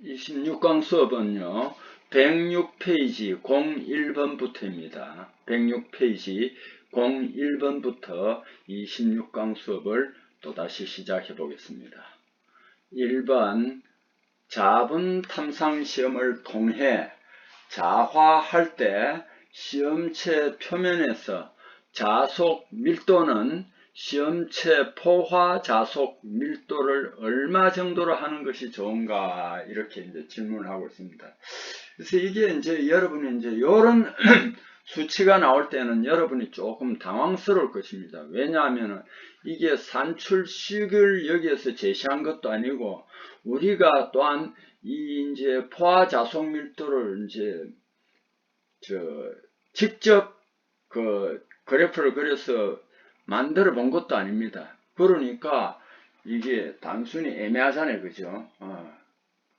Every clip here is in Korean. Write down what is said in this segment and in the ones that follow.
26강 수업은요, 106페이지 01번부터입니다. 106페이지 01번부터 26강 수업을 또다시 시작해 보겠습니다. 1번 자분 탐상 시험을 통해 자화할 때 시험체 표면에서 자속 밀도는 시험체 포화 자속 밀도를 얼마 정도로 하는 것이 좋은가, 이렇게 이제 질문을 하고 있습니다. 그래서 이게 이제 여러분이 이제 이런 수치가 나올 때는 여러분이 조금 당황스러울 것입니다. 왜냐하면 이게 산출식을 여기에서 제시한 것도 아니고, 우리가 또한 이 이제 포화 자속 밀도를 이제 직접 그 그래프를 그려서 만들어 본 것도 아닙니다. 그러니까 이게 단순히 애매하잖아요. 그죠?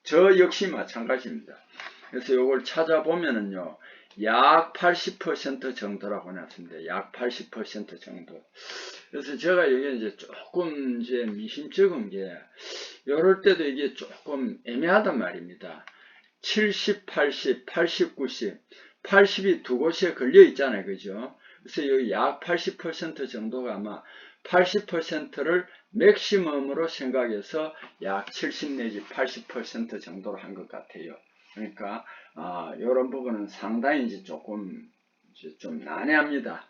저 역시 마찬가지입니다. 그래서 이걸 찾아보면은요, 약 80% 정도라고 해놨습니다. 약 80% 정도. 그래서 제가 여기 이제 조금 이제 미심쩍은 게, 이럴 때도 이게 조금 애매하단 말입니다. 70, 80, 80, 90, 80이 두 곳에 걸려 있잖아요. 그죠? 그래서 여기 약 80% 정도가 아마 80%를 맥시멈으로 생각해서 약 70 내지 80% 정도로 한 것 같아요. 그러니까 이런 부분은 상당히 이제 조금 이제 좀 난해합니다.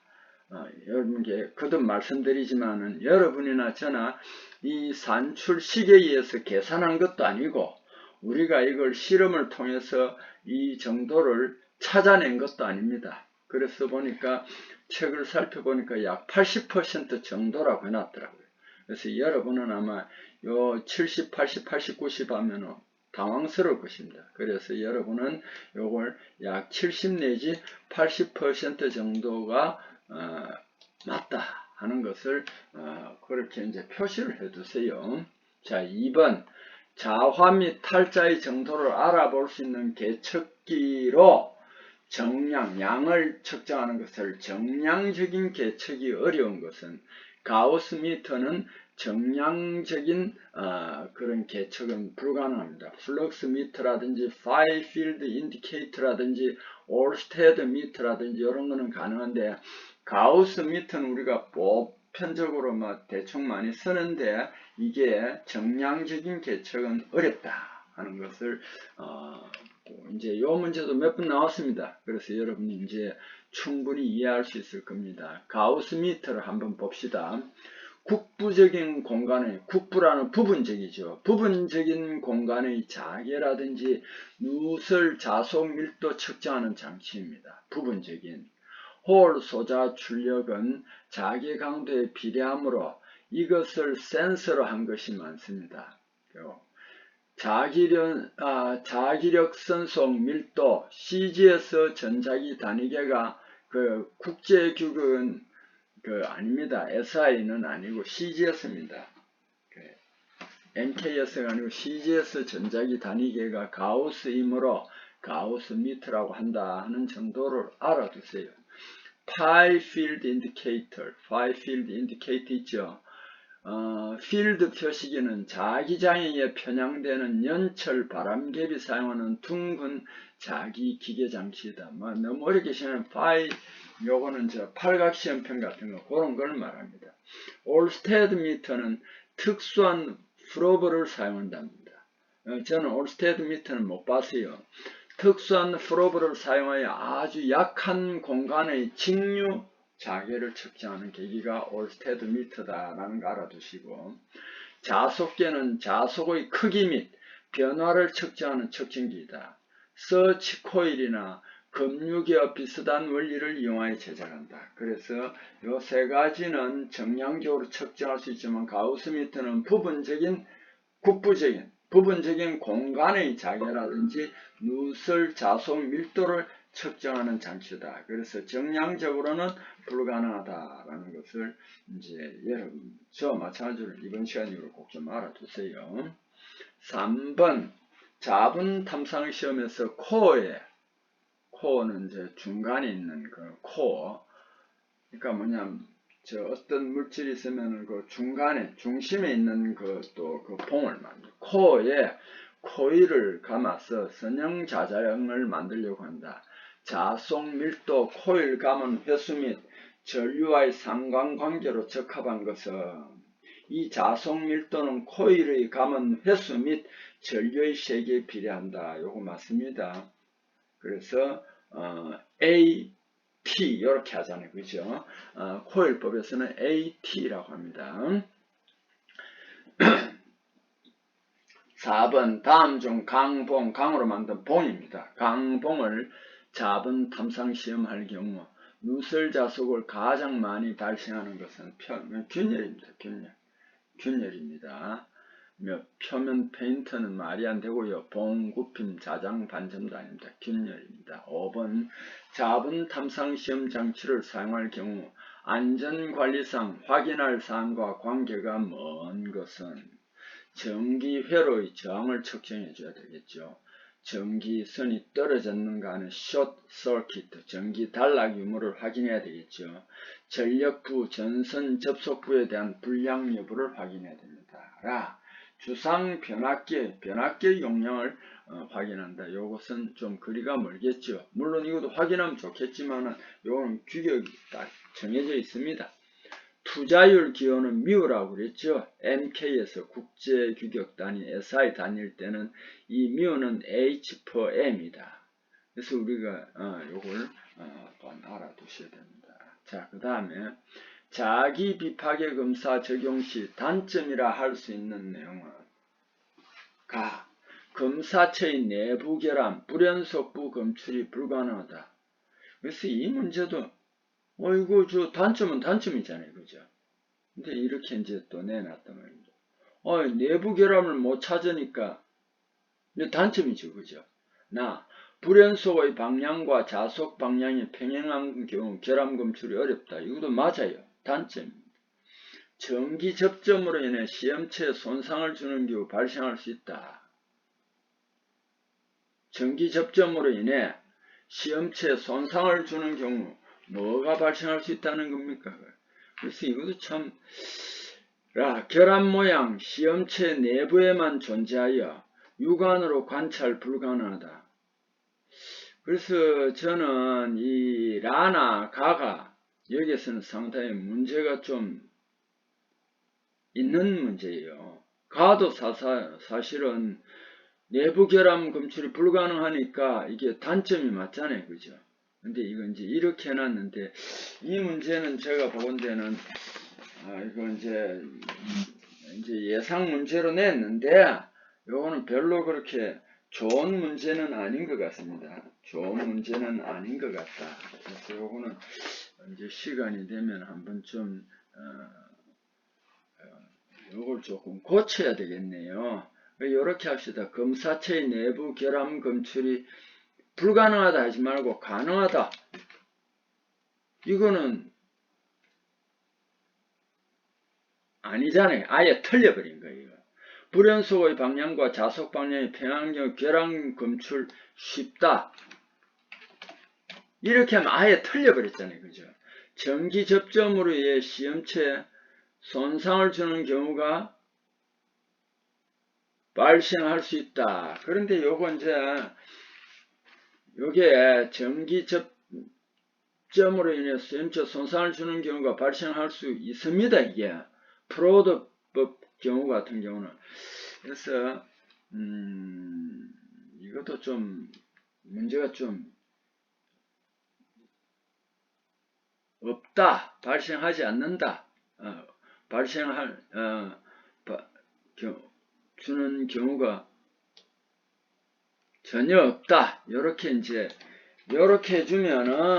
여러분께 거듭 말씀드리지만은 여러분이나 저나 이 산출식에 의해서 계산한 것도 아니고, 우리가 이걸 실험을 통해서 이 정도를 찾아낸 것도 아닙니다. 그래서 보니까 책을 살펴보니까 약 80% 정도라고 해놨더라고요. 그래서 여러분은 아마 요 70, 80, 80, 90 하면은 당황스러울 것입니다. 그래서 여러분은 요걸 약 70 내지 80% 정도가 맞다 하는 것을 그렇게 이제 표시를 해 두세요. 자, 2번 자화 및 탈자의 정도를 알아볼 수 있는 계측기로 정량, 양을 측정하는 것을 정량적인 계측이 어려운 것은 가우스 미터는 정량적인 그런 계측은 불가능합니다. 플럭스 미터라든지 파이 필드 인디케이터라든지 올스테드 미터라든지 이런 거는 가능한데, 가우스 미터는 우리가 보편적으로 대충 많이 쓰는데 이게 정량적인 계측은 어렵다 하는 것을 이제 요 문제도 몇 번 나왔습니다. 그래서 여러분이 이제 충분히 이해할 수 있을 겁니다. 가우스 미터를 한번 봅시다. 국부적인 공간의, 국부라는 부분적이죠. 부분적인 공간의 자계라든지 누설 자속 밀도 측정하는 장치입니다. 부분적인. 홀 소자 출력은 자계 강도에 비례하므로 이것을 센서로 한 것이 많습니다. 자기력 선속 밀도 CGS 전자기 단위계가 그 국제규격은 아닙니다. SI는 아니고 CGS입니다. MKS가 아니고 CGS 전자기 단위계가 가우스이므로 가우스 미터라고 한다 하는 정도를 알아두세요. 파이 필드 인디케이터 있죠. 필드 표시기는 자기장애에 편향되는 연철 바람갭이 사용하는 둥근 자기 기계 장치이다. 너무 어렵게 생각하면 파이, 요거는 팔각시험편 같은 거 그런 걸 말합니다. 올스테드 미터는 특수한 프로브를 사용한답니다. 저는 올스테드 미터는 못 봤어요. 특수한 프로브를 사용하여 아주 약한 공간의 직류 자계를 측정하는 계기가 올스테드 미터다라는 거 알아두시고, 자속계는 자속의 크기 및 변화를 측정하는 측정기이다. 서치 코일이나 급류계와 비슷한 원리를 이용하여 제작한다. 그래서 요 세 가지는 정량적으로 측정할 수 있지만, 가우스 미터는 부분적인 공간의 자계라든지 누설 자속 밀도를 측정하는 장치다. 그래서 정량적으로는 불가능하다라는 것을 이제 여러분 저와 마찬가지로 이번 시간으로 꼭 좀 알아두세요. 3번 자분 탐상 시험에서 코어는 이제 중간에 있는 그 코어, 그러니까 뭐냐면 어떤 물질이 있으면 그 중간에 중심에 있는 또 그 봉을 말합니다. 코어에 코일을 감아서 선형자장을 만들려고 한다. 자속 밀도 코일 감은 횟수 및 전류와의 상관관계로 적합한 것은 이 자속 밀도는 코일의 감은 횟수 및 전류의 세기에 비례한다. 요거 맞습니다. 그래서 AT 이렇게 하잖아요. 그죠? 코일법에서는 AT라고 합니다. 4번 다음 중 강봉, 강으로 만든 봉입니다. 강봉을 잡은 탐상 시험할 경우 누설자속을 가장 많이 발생하는 것은 균열입니다. 균열입니다. 표면 페인트는 말이 안 되고요. 봉, 굽힘, 자장, 반점도 아닙니다. 균열입니다. 5번 잡은 탐상 시험 장치를 사용할 경우 안전관리상 확인할 사항과 관계가 먼 것은 전기 회로의 저항을 측정해 줘야 되겠죠. 전기선이 떨어졌는가 하는 숏 서킷, 전기 단락 유무를 확인해야 되겠죠. 전력부, 전선 접속부에 대한 불량 여부를 확인해야 됩니다. 주상 변압기 용량을 확인한다. 이것은 좀 거리가 멀겠죠. 물론 이것도 확인하면 좋겠지만 이거는 규격이 딱 정해져 있습니다. 투자율 기호는 미우라고 그랬죠. MK에서 국제규격 단위 SI 단위일 때는 이 미우는 H/M이다. 그래서 우리가 요걸 알아두셔야 됩니다. 자, 그 다음에 자기 비파괴 검사 적용 시 단점이라 할 수 있는 내용은 검사체의 내부 결함, 불연속부 검출이 불가능하다. 그래서 이 문제도 이거 단점은 단점이잖아요. 그죠? 근데 이렇게 이제 또 내놨단 말입니다. 내부 결함을 못 찾으니까 단점이죠. 그죠? 불연속의 방향과 자속 방향이 평행한 경우 결함 검출이 어렵다. 이것도 맞아요. 단점입니다. 전기 접점으로 인해 시험체에 손상을 주는 경우 발생할 수 있다. 전기 접점으로 인해 시험체에 손상을 주는 경우 뭐가 발생할 수 있다는 겁니까? 그래서 이것도 참 결함 모양 시험체 내부에만 존재하여 육안으로 관찰 불가능하다. 그래서 저는 이 라나 가가 여기에서는 상당히 문제가 좀 있는 문제예요. 가도 사실은 내부 결함 검출이 불가능하니까 이게 단점이 맞잖아요. 그죠? 근데 이건 이제 이렇게 해놨는데 이 문제는 제가 보건대는 이거 이제 예상 문제로 냈는데 요거는 별로 그렇게 좋은 문제는 아닌 것 같습니다. 좋은 문제는 아닌 것 같다. 그래서 요거는 이제 시간이 되면 한번 좀 요걸 조금 고쳐야 되겠네요. 요렇게 합시다. 검사체의 내부 결함 검출이 불가능하다 하지 말고 가능하다. 이거는 아니잖아요. 아예 틀려버린 거예요. 불연속의 방향과 자속 방향이 평행한 경우 결함 검출 쉽다. 이렇게 하면 아예 틀려버렸잖아요. 그죠? 전기 접점으로 인해 시험체에 손상을 주는 경우가 발생할 수 있다. 그런데 요거 이제 요게 전기 접점으로 인해 시험체 손상을 주는 경우가 발생할 수 있습니다. 이게 프로드법 경우 같은 경우는. 그래서 이것도 좀 문제가 좀 없다. 발생하지 않는다. 주는 경우가 전혀 없다. 요렇게 해주면은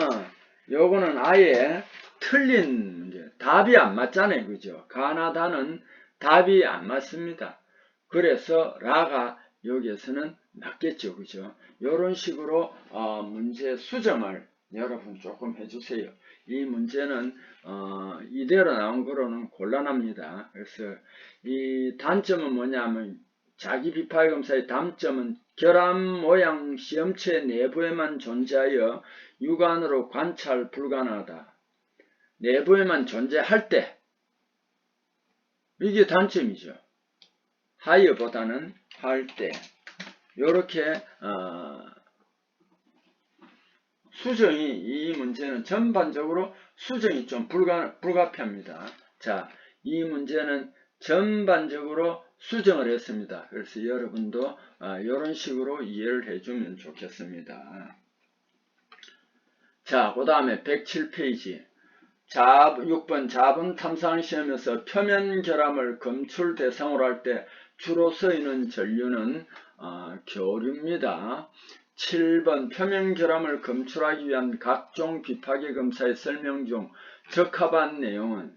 요거는 아예 틀린 문제. 답이 안 맞잖아요. 그죠? 가나다는 답이 안 맞습니다. 그래서 라가 여기에서는 맞겠죠. 그죠? 요런 식으로 문제 수정을 여러분 조금 해주세요. 이 문제는 이대로 나온 거로는 곤란합니다. 그래서 이 단점은 뭐냐면 자기 비파괴 검사의 단점은 결함 모양 시험체 내부에만 존재하여 육안으로 관찰 불가능하다. 내부에만 존재할 때 이게 단점이죠. 하여보다는 할 때. 요렇게 수정이 이 문제는 전반적으로 수정이 좀 불가피합니다. 자, 이 문제는 전반적으로 수정을 했습니다. 그래서 여러분도 이런 식으로 이해를 해주면 좋겠습니다. 자, 그 다음에 107페이지 6번 자분 탐상 시험에서 표면 결함을 검출 대상으로 할 때 주로 쓰이는 전류는 교류입니다. 7번 표면 결함을 검출하기 위한 각종 비파계 검사의 설명 중 적합한 내용은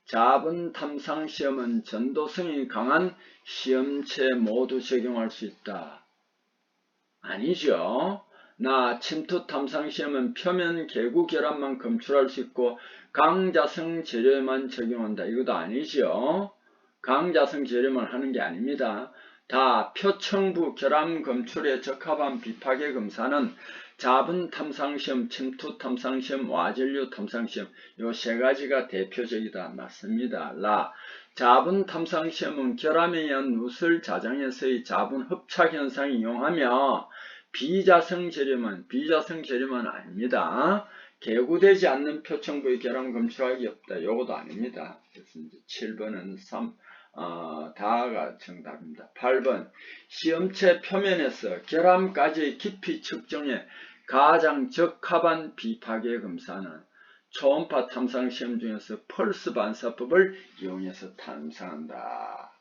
자분 탐상 시험은 전도성이 강한 시험체 모두 적용할 수 있다. 아니죠. 침투 탐상 시험은 표면 개구 결함만 검출할 수 있고 강자성 재료에만 적용한다. 이것도 아니죠. 강자성 재료만 하는 게 아닙니다. 다 표청부 결함 검출에 적합한 비파계 검사는 자분 탐상시험, 침투 탐상시험, 와전류 탐상시험 요 세 가지가 대표적이다. 맞습니다. 자분 탐상시험은 결함에 의한 누설 자장에서의 자분 흡착 현상을 이용하며 비자성 재료만 아닙니다. 개구되지 않는 표청부의 결함 검출하기 없다. 요것도 아닙니다. 그래서 이제 7번은 다가 정답입니다. 8번 시험체 표면에서 결함까지의 깊이 측정에 가장 적합한 비파계 검사는 초음파 탐상 시험 중에서 펄스 반사법을 이용해서 탐상한다.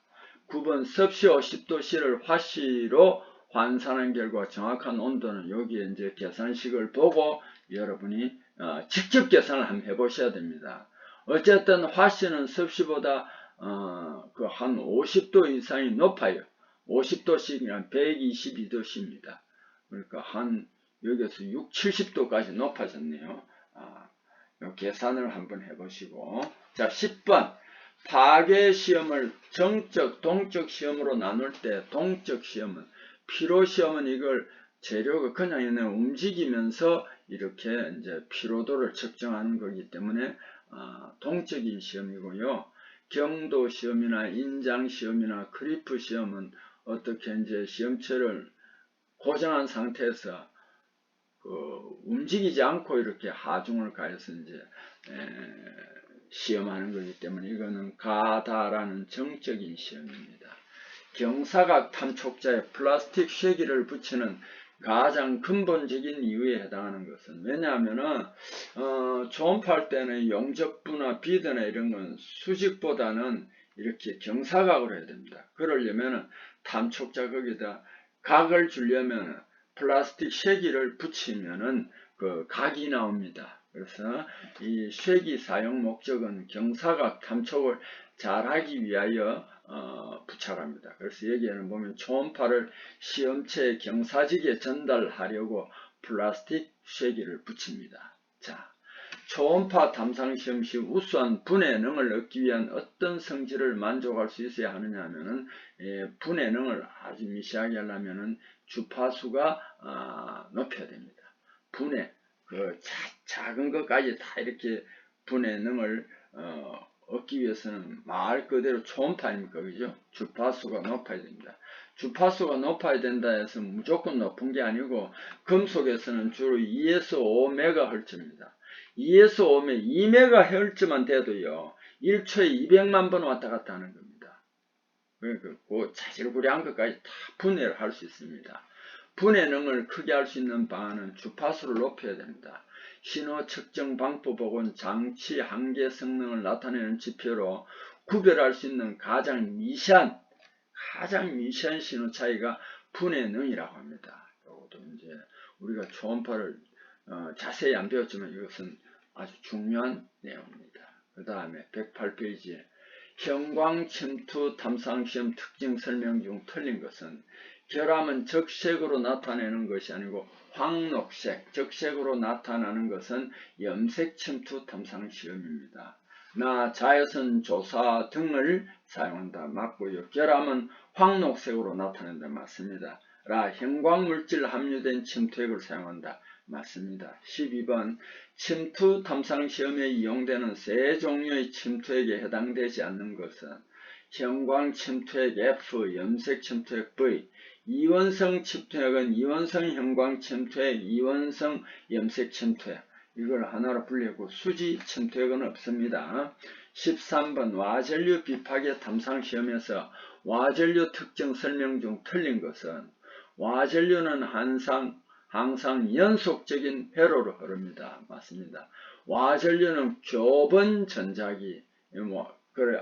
9번 섭씨 50도씨를 화씨로 환산한 결과 정확한 온도는 여기에 이제 계산식을 보고 여러분이 직접 계산을 한번 해보셔야 됩니다. 어쨌든 화씨는 섭씨보다 한 50도 이상이 높아요. 50도씩이면 122도씨입니다. 그러니까 여기서 70도까지 높아졌네요. 계산을 한번 해보시고. 자, 10번. 파괴 시험을 정적, 동적 시험으로 나눌 때 동적 시험은 피로 시험은 이걸 재료가 그냥 움직이면서 이렇게 이제 피로도를 측정하는 거기 때문에 동적인 시험이고요. 경도 시험이나 인장 시험이나 크리프 시험은 어떻게 이제 시험체를 고정한 상태에서 움직이지 않고 이렇게 하중을 가해서 이제 시험하는 거기 때문에 이거는 가다라는 정적인 시험입니다. 경사각 탐촉자에 플라스틱 쉐기를 붙이는 가장 근본적인 이유에 해당하는 것은 왜냐하면은 초음파할 때는 용접부나 비드나 이런 건 수직보다는 이렇게 경사각으로 해야 됩니다. 그러려면 탐촉자 거기다 각을 주려면 플라스틱 쉐기를 붙이면은 그 각이 나옵니다. 그래서 이 쉐기 사용 목적은 경사각 탐촉을 잘하기 위하여 부착합니다. 그래서 여기에는 보면 초음파를 시험체의 경사직에 전달하려고 플라스틱 쉐기를 붙입니다. 자, 초음파 탐상 시험 시 우수한 분해 능을 얻기 위한 어떤 성질을 만족할 수 있어야 하느냐 하면은 분해 능을 아주 미세하게 하려면은 주파수가 높여야 됩니다. 분해 작은 것까지 다 이렇게 분해 능을 얻기 위해서는 말 그대로 초음파 아닙니까? 그죠? 주파수가 높아야 됩니다. 주파수가 높아야 된다 해서 무조건 높은 게 아니고 금속에서는 주로 2에서 5MHz입니다. 2에서 5면 2MHz만 돼도요. 1초에 200만 번 왔다 갔다 하는 겁니다. 그러니까 그 자질구레한 것까지 다 분해를 할 수 있습니다. 분해능을 크게 할 수 있는 방안은 주파수를 높여야 됩니다. 신호 측정 방법은 장치 한계 성능을 나타내는 지표로 구별할 수 있는 가장 미세한 신호 차이가 분해능이라고 합니다. 이것도 이제 우리가 초음파를 자세히 안 배웠지만 이것은 아주 중요한 내용입니다. 그 다음에 108페이지에 형광 침투 탐상시험 특징 설명 중 틀린 것은 결함은 적색으로 나타내는 것이 아니고 황록색, 적색으로 나타나는 것은 염색 침투 탐상 시험입니다. 자외선 조사 등을 사용한다. 맞고요. 결함은 황록색으로 나타낸다. 맞습니다. 형광물질 함유된 침투액을 사용한다. 맞습니다. 12번 침투 탐상 시험에 이용되는 세 종류의 침투액에 해당되지 않는 것은 형광 침투액 F, 염색 침투액 V, 이원성 침투액은 이원성 형광 침투액, 이원성 염색 침투액. 이걸 하나로 분리하고 수지 침투액은 없습니다. 13번 와전류 비파계 탐상 시험에서 와전류 특징 설명 중 틀린 것은 와전류는 항상 연속적인 회로로 흐릅니다. 맞습니다. 와전류는 교번 전자기, 그래,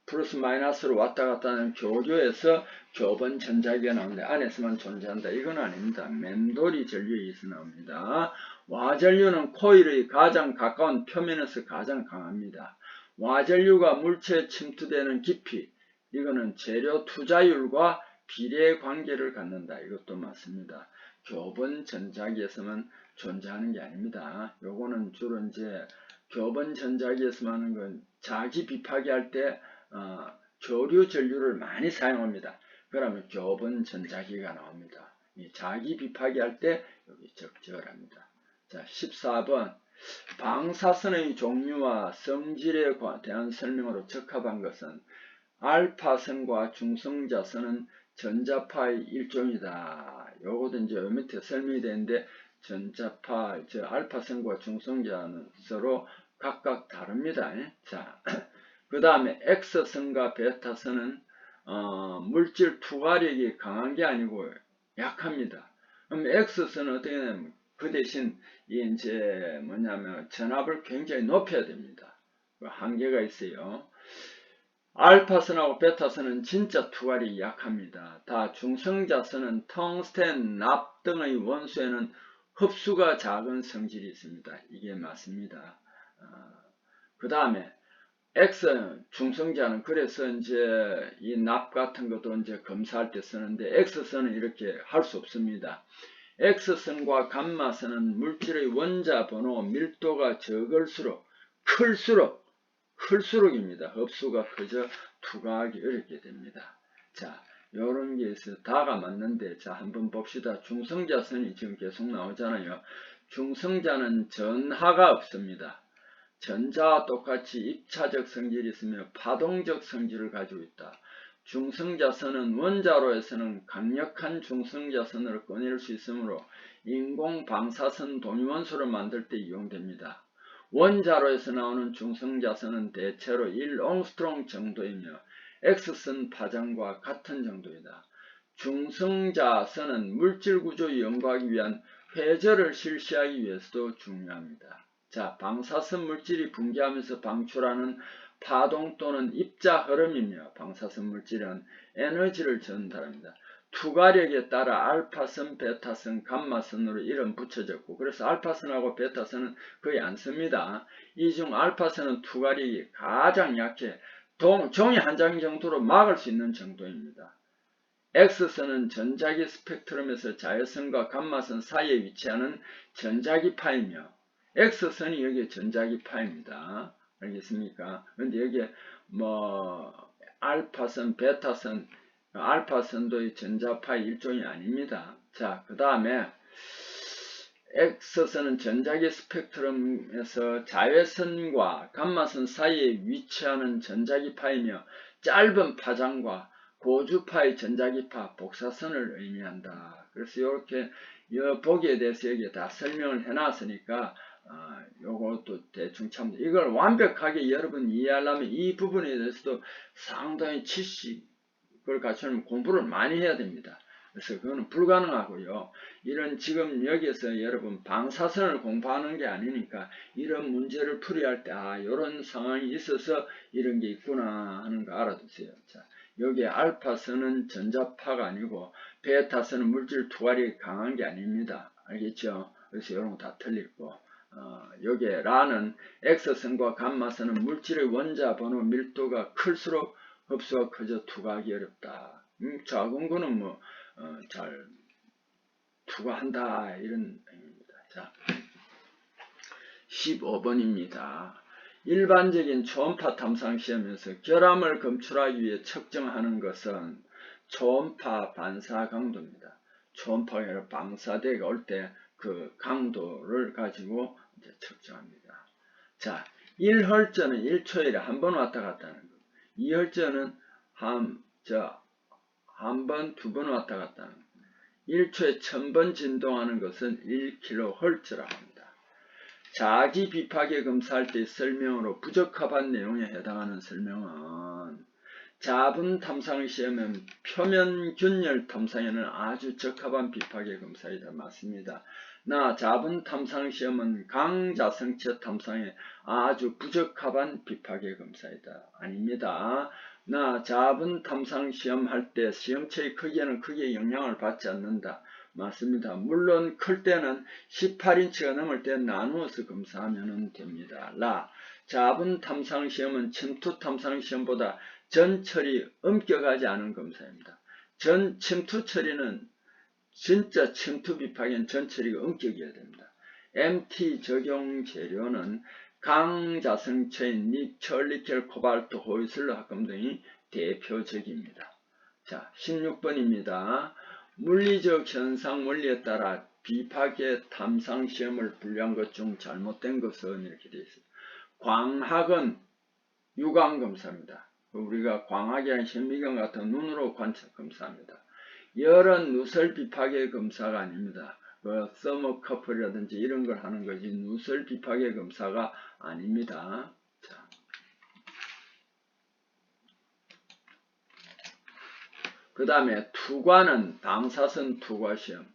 플러스 마이너스로 왔다 갔다 하는 교류에서 교번 전자기가 나오는데 안에서만 존재한다. 이건 아닙니다. 맴돌이 전류에서 나옵니다. 와전류는 코일의 가장 가까운 표면에서 가장 강합니다. 와전류가 물체에 침투되는 깊이, 이거는 재료 투자율과 비례의 관계를 갖는다. 이것도 맞습니다. 교번 전자기에서만 존재하는 게 아닙니다. 요거는 주로 이제 교번 전자기에서만 하는 건 자기 비파기 할 때 교류 전류를 많이 사용합니다. 그러면 교번 전자기가 나옵니다. 이 자기 비파기 할 때 여기 적절합니다. 자, 14번 방사선의 종류와 성질에 대한 설명으로 적합한 것은 알파선과 중성자선은 전자파의 일종이다. 요것도 이제 요 밑에 설명이 되는데 전자파, 알파선과 중성자는 서로 각각 다릅니다. 자, 그 다음에 X선과 베타선은 물질 투과력이 강한 게 아니고 약합니다. 그럼 X선은 어떻게 되냐면 그 대신 이제 뭐냐면 전압을 굉장히 높여야 됩니다. 한계가 있어요. 알파선하고 베타선은 진짜 투과력이 약합니다. 다 중성자선은 텅스텐, 납 등의 원소에는 흡수가 작은 성질이 있습니다. 이게 맞습니다. 그 다음에 X 중성자는 그래서 이제 이 납 같은 것도 이제 검사할 때 쓰는데 X선은 이렇게 할 수 없습니다. X선과 감마선은 물질의 원자 번호 밀도가 적을수록 클수록입니다. 흡수가 커져 투과하기 어렵게 됩니다. 자, 요런 게 있어요. 다가 맞는데, 자, 한번 봅시다. 중성자선이 지금 계속 나오잖아요. 중성자는 전하가 없습니다. 전자와 똑같이 입차적 성질이 있으며 파동적 성질을 가지고 있다. 중성자선은 원자로에서는 강력한 중성자선으로 꺼낼 수 있으므로 인공 방사선 동위원소를 만들 때 이용됩니다. 원자로에서 나오는 중성자선은 대체로 1옹스트롱 정도이며 X선 파장과 같은 정도이다. 중성자선은 물질 구조를 연구하기 위한 회절을 실시하기 위해서도 중요합니다. 자, 방사선 물질이 붕괴하면서 방출하는 파동 또는 입자 흐름이며 방사선 물질은 에너지를 전달합니다. 투과력에 따라 알파선, 베타선, 감마선으로 이름 붙여졌고 그래서 알파선하고 베타선은 거의 안 씁니다. 이 중 알파선은 투과력이 가장 약해 종이 한 장 정도로 막을 수 있는 정도입니다. X선은 전자기 스펙트럼에서 자외선과 감마선 사이에 위치하는 전자기파이며 X선이 여기 전자기파입니다. 알겠습니까? 근데 여기에 알파선, 베타선, 알파선도 전자파의 일종이 아닙니다. 자, 그 다음에 X선은 전자기 스펙트럼에서 자외선과 감마선 사이에 위치하는 전자기파이며 짧은 파장과 고주파의 전자기파 복사선을 의미한다. 그래서 이렇게 보기에 대해서 여기 다 설명을 해놨으니까 요것도 대충 참 이걸 완벽하게 여러분 이해하려면 이 부분에 대해서도 상당히 지식을 갖추려면 공부를 많이 해야 됩니다. 그래서 그거는 불가능하고요. 이런 지금 여기서 여러분 방사선을 공부하는 게 아니니까 이런 문제를 풀이할 때 이런 상황이 있어서 이런 게 있구나 하는 거 알아두세요. 자, 여기 알파선은 전자파가 아니고 베타선은 물질 투과력이 강한 게 아닙니다. 알겠죠? 그래서 이런 거 다 틀리고 여기에 라는 X선과 감마선은 물질의 원자 번호 밀도가 클수록 흡수가 커져 투과하기 어렵다. 작은 거는 잘 투과한다 이런 의미입니다. 자, 15번입니다. 일반적인 초음파 탐상 시험에서 결함을 검출하기 위해 측정하는 것은 초음파 반사 강도입니다. 초음파가 방사대가 올 때 그 강도를 가지고 이제 측정합니다. 자, 1헐츠는 1초에 한 번 왔다 갔다 하는 거. 2헐츠는 한 번, 두 번 왔다 갔다 하는 1초에 1000번 진동하는 것은 1kHz라고 합니다. 자기 비파계 검사할 때 설명으로 부적합한 내용에 해당하는 설명은 자분 탐상 시험은 표면 균열 탐상에는 아주 적합한 비파계 검사이다. 맞습니다. 나 자분 탐상 시험은 강자성체 탐상에 아주 부적합한 비파계 검사이다. 아닙니다. 나 자분 탐상 시험 할 때 시험체의 크기에는 크게 영향을 받지 않는다. 맞습니다. 물론 클 때는 18인치가 넘을 때 나누어서 검사하면 됩니다. 자분 탐상 시험은 침투 탐상 시험보다 전처리 엄격하지 않은 검사입니다. 침투 처리는 진짜 침투 비파계는 전처리가 엄격해야 됩니다. MT 적용 재료는 강자성체인 니켈, 니켈, 코발트, 호이슬러 합금 등이 대표적입니다. 자, 16번입니다. 물리적 현상 원리에 따라 비파계 탐상 시험을 분류한 것 중 잘못된 것은 이렇게 되어 있습니다. 광학은 육안 검사입니다. 우리가 광학이랑 현미경 같은 눈으로 관찰 검사합니다. 열은 누설 비파계 검사가 아닙니다. 서머커플이라든지 이런 걸 하는 거지 누설 비파계 검사가 아닙니다. 자. 그 다음에 투과는 방사선 투과 시험.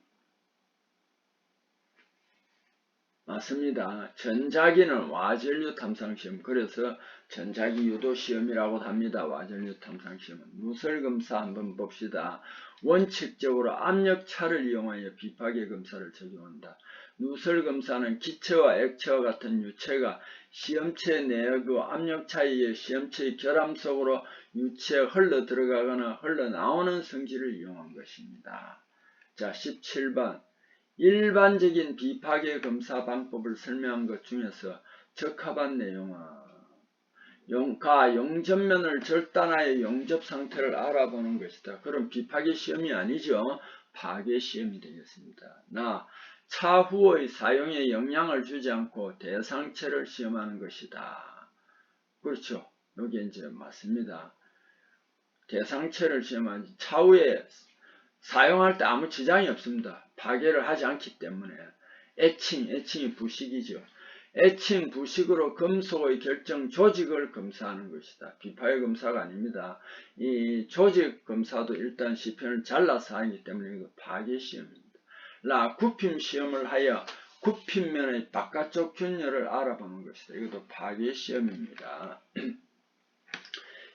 맞습니다. 전자기는 와전류 탐상 시험. 그래서 전자기 유도 시험이라고 합니다. 와전류 탐상 시험은. 누설 검사 한번 봅시다. 원칙적으로 압력차를 이용하여 비파계 검사를 적용한다. 누설 검사는 기체와 액체와 같은 유체가 시험체 내의 그 압력차에 의해 시험체의 결함 속으로 유체에 흘러 들어가거나 흘러나오는 성질을 이용한 것입니다. 자, 17번. 일반적인 비파계 검사 방법을 설명한 것 중에서 적합한 내용은 영접면을 절단하여 영접 상태를 알아보는 것이다. 그럼 비파계 시험이 아니죠. 파계 시험이 되겠습니다. 차후의 사용에 영향을 주지 않고 대상체를 시험하는 것이다. 그렇죠. 여기 이제 맞습니다. 대상체를 시험하지 차후에 사용할 때 아무 지장이 없습니다. 파괴를 하지 않기 때문에. 애칭이 부식이죠. 애칭 부식으로 금속의 결정 조직을 검사하는 것이다. 비파계 검사가 아닙니다. 이 조직 검사도 일단 시편을 잘라서 하기 때문에 이거 파괴 시험입니다. 굽힘 시험을 하여 굽힘면의 바깥쪽 균열을 알아보는 것이다. 이것도 파괴 시험입니다.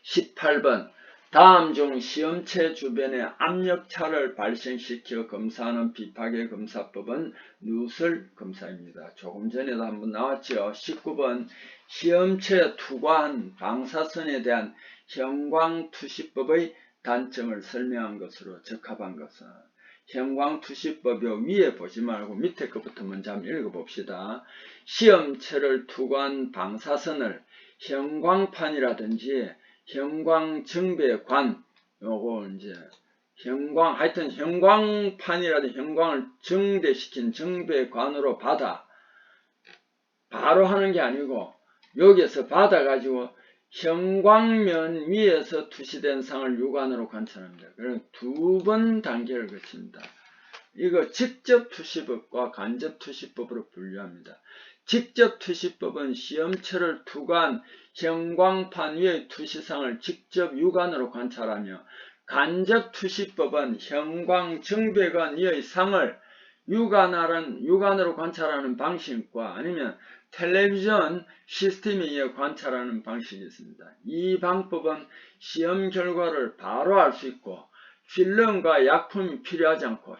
18번. 다음 중 시험체 주변에 압력차를 발생시켜 검사하는 비파계 검사법은 누설 검사입니다. 조금 전에도 한번 나왔죠. 19번. 시험체에 투과한 방사선에 대한 형광투시법의 단점을 설명한 것으로 적합한 것은 형광투시법이 위에 보지 말고 밑에 것부터 먼저 한번 읽어봅시다. 시험체를 투과한 방사선을 형광판이라든지 형광정배관, 요거 이제 하여튼 형광판이라든지 형광을 정대시킨 정배관으로 받아 바로 하는 게 아니고 여기에서 받아가지고 형광면 위에서 투시된 상을 육안으로 관찰합니다. 그럼 두 번 단계를 거칩니다. 이거 직접 투시법과 간접 투시법으로 분류합니다. 직접 투시법은 시험체를 투과한 형광판 위의 투시상을 직접 육안으로 관찰하며, 간접 투시법은 형광 정배관 위의 상을 육안으로 관찰하는 방식과 아니면 텔레비전 시스템에 의해 관찰하는 방식이 있습니다. 이 방법은 시험 결과를 바로 알 수 있고 필름과 약품이 필요하지 않고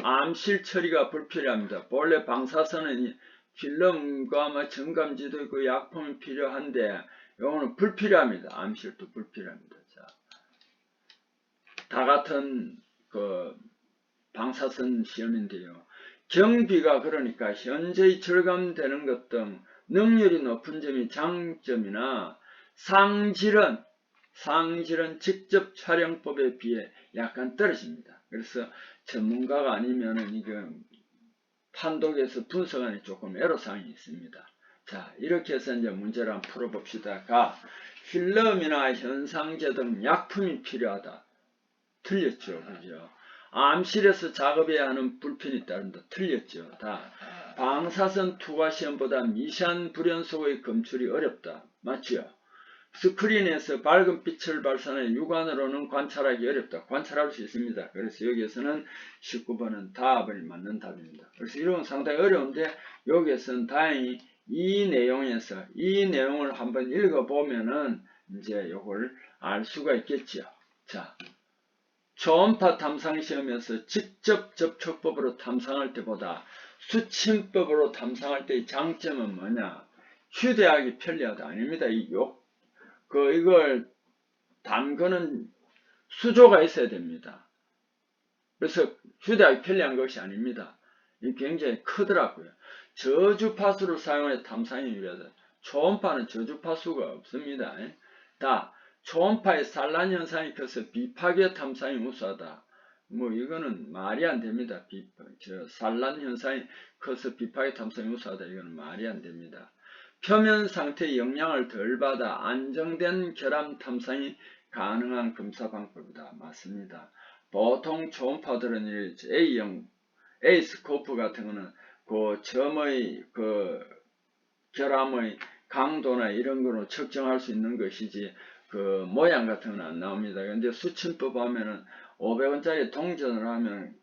암실 처리가 불필요합니다. 본래 방사선은 필름과 정감지도 있고 약품이 필요한데 이거는 불필요합니다. 암실도 불필요합니다. 자, 다 같은 그 방사선 시험인데요. 경비가 그러니까 현저히 절감되는 것 등 능률이 높은 점이 장점이나 상질은 직접 촬영법에 비해 약간 떨어집니다. 그래서 전문가가 아니면은 이건 판독에서 분석안에 조금 애로사항이 있습니다. 자, 이렇게 해서 이제 문제를 한번 풀어봅시다. 필름이나 현상제 등 약품이 필요하다. 틀렸죠. 그죠? 암실에서 작업해야 하는 불편이 따른다. 틀렸죠. 다. 방사선 투과 시험보다 미세한 불연 속의 검출이 어렵다. 맞죠? 스크린에서 밝은 빛을 발산해 육안으로는 관찰하기 어렵다. 관찰할 수 있습니다. 그래서 여기에서는 19번은 답을 맞는 답입니다. 그래서 이런 건 상당히 어려운데 여기에서는 다행히 이 내용을 한번 읽어보면은 이제 요걸 알 수가 있겠죠. 자, 초음파 탐상 시험에서 직접 접촉법으로 탐상할 때보다 수침법으로 탐상할 때의 장점은 뭐냐? 휴대하기 편리하다. 아닙니다. 이걸 담그는 수조가 있어야 됩니다. 그래서 휴대하기 편리한 것이 아닙니다. 이 굉장히 크더라고요. 저주파수를 사용해 탐상이 유리하다. 초음파는 저주파수가 없습니다. 초음파의 산란 현상이 커서 비파괴 탐상이 우수하다. 이거는 말이 안 됩니다. 산란 현상이 커서 비파괴 탐상이 우수하다. 이거는 말이 안 됩니다. 표면 상태의 영향을 덜 받아 안정된 결함 탐상이 가능한 검사 방법이다. 맞습니다. 보통 초음파들은 A형, A스코프 같은 거는 그 점의 결함의 강도나 이런 거로 측정할 수 있는 것이지 그 모양 같은 건 안 나옵니다. 근데 수침법 하면은 500원짜리 동전을 하면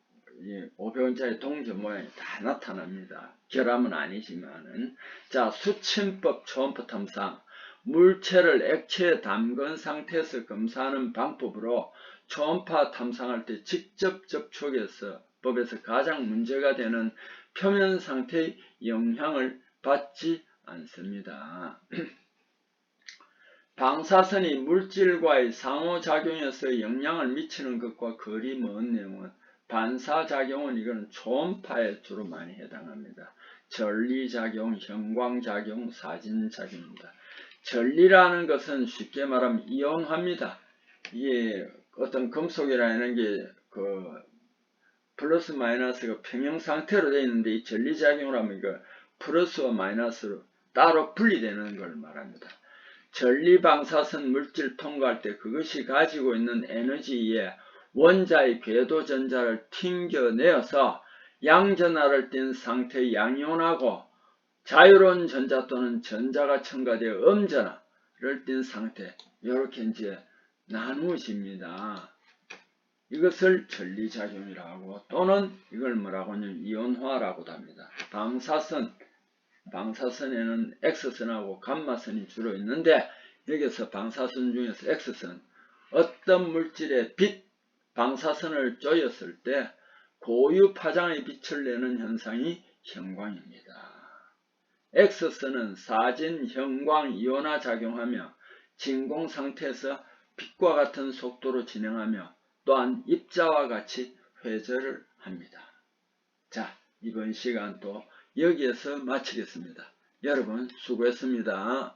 이 500원짜리 동전 모양이 다 나타납니다. 결함은 아니지만은. 자, 수침법 초음파 탐상. 물체를 액체에 담근 상태에서 검사하는 방법으로 초음파 탐상할 때 직접 법에서 가장 문제가 되는 표면 상태의 영향을 받지 않습니다. 방사선이 물질과의 상호작용에서 영향을 미치는 것과 거리 먼 내용은 반사작용은 이거는 초음파에 주로 많이 해당합니다. 전리작용, 형광작용, 사진작용입니다. 전리라는 것은 쉽게 말하면 이온화입니다. 이게 어떤 금속이라는 게 플러스 마이너스가 평형 상태로 되어 있는데 이 전리작용을 하면 이거 플러스와 마이너스로 따로 분리되는 걸 말합니다. 전리방사선 물질 통과할 때 그것이 가지고 있는 에너지에 원자의 궤도 전자를 튕겨내어서 양전하를 띈 상태의 양이온하고 자유로운 전자 또는 전자가 첨가되어 음전하를 띈 상태, 이렇게 이제 나누어집니다. 이것을 전리작용이라고 하고 또는 이걸 뭐라고 하냐면 이온화라고도 합니다. 방사선에는 X선하고 감마선이 주로 있는데 여기서 방사선 중에서 X선, 어떤 물질의 방사선을 쪼였을 때 고유 파장의 빛을 내는 현상이 형광입니다. X선은 사진, 형광, 이온화 작용하며 진공 상태에서 빛과 같은 속도로 진행하며 또한 입자와 같이 회절을 합니다. 자, 이번 시간 또 여기에서 마치겠습니다. 여러분 수고했습니다.